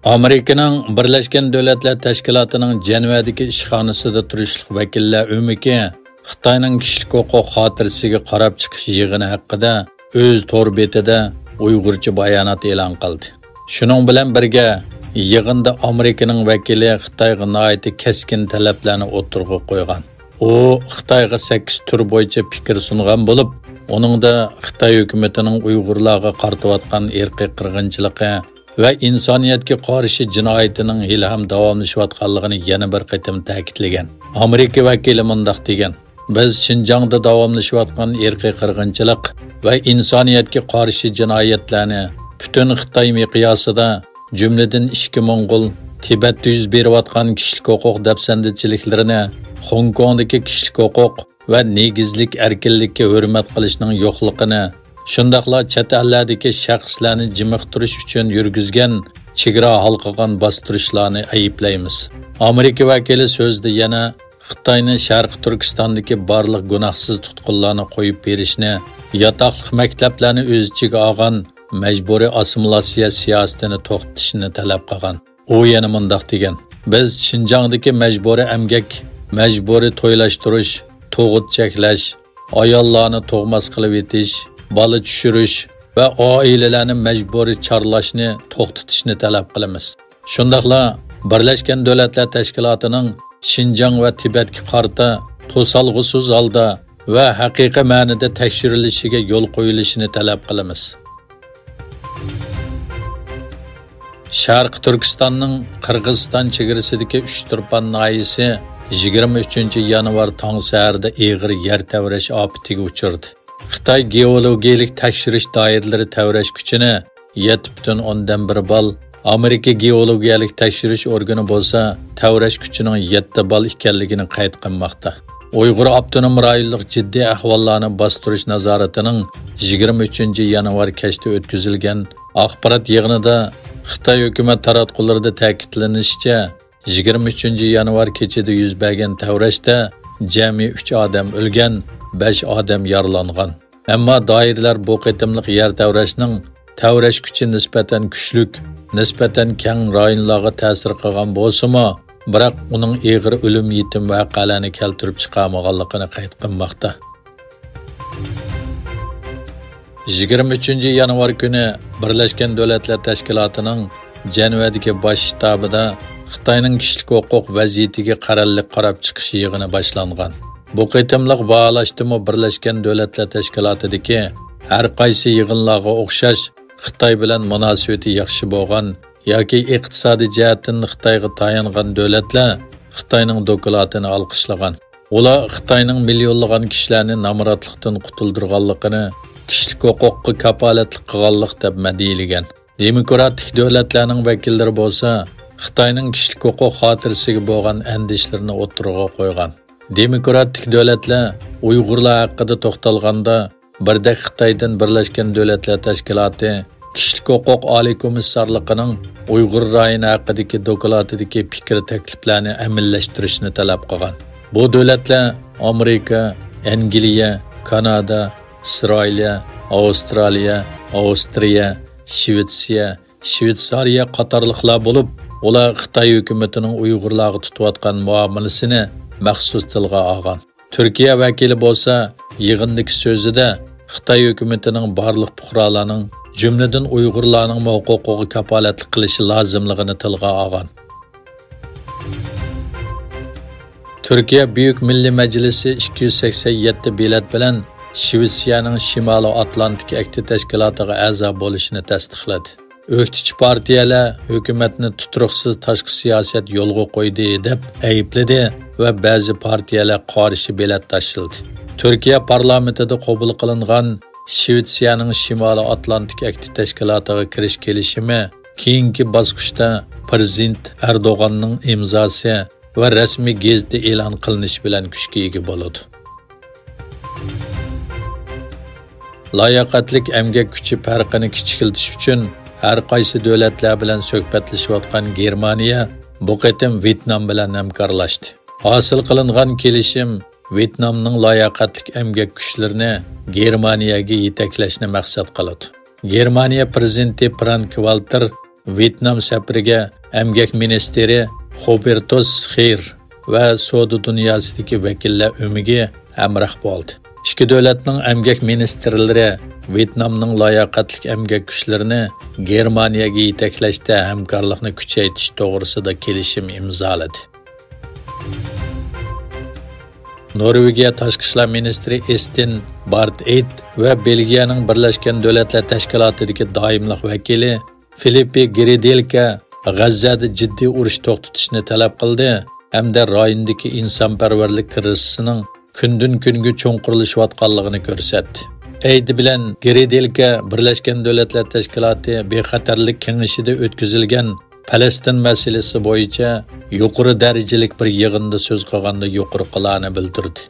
Amerikaning Birlashgan Davlatlar Tashkilotining Jenevadagi ishxonasida turishliq vakillar o'miki Xitoyning kishilik huquq xotirasiga qarab chiqish yig'ini haqida o'z to'r betida Uyg'urcha bayonot e'lon qildi. Shuning bilan birga yig'inda Amerikaning vakili Xitoyga noiti keskin talablarni o'tirg'a qo'ygan. U Xitoyga 8 tur bo'yicha fikr sungan bo'lib, uningda Xitoy hukumatining Uyg'urlarga qaratayotgan irqiy qirg'inchiligi va insoniyatga qarshi jinoyatining hali ham davomlashayotganligini yana bir qatim ta'kidlagan. Amerika vakili mundaq degan: "Biz Xinjiangda davomlashayotgan irqiy qirg'inchilik va insoniyatga qarshi jinoyatlarni butun Xitoy miqyosida, jumladan ishki Mo'ng'ul, Tibetda yuz berayotgan kishilik huquq dafsandichiliklarini, Hong Kongdagi kishilik huquq va negizlik erkinlikka hurmat qilishning yo'qligini, shundaqla chet ellardagi shaxslarni jimiqtirish uchun yurgizgan chegara halqagan bostirishlarni ayiblaymiz." Amerika vakili so'zda yana Xitoyning Sharq Turkistondagi barliq gunohsiz tutqunlarni qo'yib berishni, yotoqliq maktablarni o'z ichiga olgan majburiy assimilyatsiya siyosatini to'xtatishni talab qilgan. U yana mundaq degan: "Biz Xinjiangdagi majburiy emgak, majburiy to'ylashtirish, tug'ut cheklash, ayollarni tug'mas qilib etish, bola tushirish va oilalarni majburiy chorlashni to'xtatishni talab qilamiz. Shundaqla Birlashgan Davlatlar Tashkilotining Xinjiang va Tibetga qarta to'salg'usiz holda va haqiqiy ma'noda tekshirilishiga yo'l qo'yilishini talab qilamiz." Sharq Turkistonning Qirg'iziston chegarasidagi Uchturpan noyisi 23 yanvar tong saharda ig'ir yer tavrash ofatiga uchirdi. Xitoy geologiyalik tekshirish doiralari tavrash kuchini 7.1 ball, Amerika geologiyalik tekshirish organi bo'lsa, tavrash kuchining 7 ball ekanligini qayd qilmoqda. Uyg'ur avtonom rayonlik jiddiy ahvollarni bostirish nazoratining 23 yanvar kechda o'tkazilgan axborot yig'inida Xitoy hukumat taratqularida ta'kidlanishicha, 23 yanvar kechida yuz bergan tavrashda jami 3 odam o'lgan, 5 odam yaralangan. Ammo doiralar bu qitimliq yer tavrashning tavrash kuchi nisbatan kuchlik, nisbatan keng rayonlarga ta'sir qilgan bo'lsa-mu, biroq uning ig'ir o'lim yetim voqealarni keltirib chiqarmaganligini qayd qilmoqda. 23 yanvar kuni Birlashgan Davlatlar Tashkilotining Jenevadagi bosh shtabida Xitoyning kishilik huquq vaziyatiga qarab chiqish yig'ini boshlangan. Bu qitimliq baholashdimi Birlashgan Davlatlar Tashkilotidagi har qaysi yig'inlarga o'xshash Xitoy bilan munosabati yaxshi bo'lgan yoki iqtisodiy jihatdan Xitoyga tayangan davlatlar Xitoyning dokladini olqishlagan. Ular Xitoyning millionlagan kishilarni namratlikdan qutuldirganligini, kishilik huquqqa kapolatlik qilganlik deb madiylagan. Demokratik davlatlarning vakillari bo'lsa, Xitoyning kishilik huquq xotirasiga bo'lgan andishlarini o'tirg'a qo'ygan. Demokratik davlatlar Uyg'urlar haqida to'xtalganda, birdek Xitoydan Birlashgan Davlatlar Tashkiloti kishilik huquq oliy komissarligining Uyg'ur rayoni haqidagi dokladidagi fikr takliflarni amallashtirishni talab qilgan. Bu davlatlar Amerika, Angliya, Kanada, Isroil, Avstraliya, Avstriya, Shvetsariya qatorliqlar bo'lib, ular Xitoy hukumatining Uyg'urlarga tutayotgan muomalasini maxsus tilga olgan. Turkiya vakili bo'lsa, yig'indagi so'zida Xitoy hukumatining barliq fuqarolarning, jumladan Uyg'urlarning huquqiga kapolatlik qilishi lozimligini tilga olgan. Turkiya Buyuk Milliy Majlisi 287 bilet bilan Shvetsiyaning Shimoliy Atlantik Akti tashkilotiga a'zo bo'lishini tasdiqladi. O'qituvchi partiyalar hukumatni tuturuqsiz tashqi siyosat yo'lga qo'ydi deb aybladi va ba'zi partiyalar qarshi bilet tashildi. Turkiya parlamentida qabul qilingan Shvetsiyaning Shimoliy Atlantik Akti tashkilotiga kirish kelishimi keyingi bosqichda prezident Erdo'g'anning imzosi va rasmiy gazetda e'lon qilinishi bilan kuchga ega bo'ladi. Layoqatlik emgak kuchi farqini kichikiltish uchun har qaysi davlatlar bilan suhbatlashayotgan Germaniya bu qatim Vyetnam bilan hamkorlashdi. Hosil qilingan kelishim Vyetnamning layoqatlik emgak kuchlarini Germaniyaga yetaklashni maqsad qiladi. Germaniya prezidenti Frank-Walter Vyetnam safariga Emgak ministri Robertos Xir va savdo dunyosidagi vakillar o'migi hamroh bo'ldi. İki davlatning emgak ministrlari Vyetnamning layoqatli emgak kuchlarini Germaniyaga yetaklashda hamkorlikni kuchaytirish to'g'risida kelishim imzoladi. Norvegiya tashqi ishlar ministri Estin Barth Eid va Belgiyaning Birlashgan Davlatlar Tashkilotidagi doimlik vakili Filippe Gridelka G'azzada jiddiy urush to'xtatishni talab qildi hamda rayondagi insonparvarlik krizisining kundan kunga cho'nqirilishayotganligini ko'rsatdi. Eid bilan Gridelka Birlashgan Davlatlar Tashkiloti bexatarlik kengashida o'tkazilgan Falastin masalasi bo'yicha yuqori darajalik bir yig'inda so'z qilganda yuqorilarni bildirdi.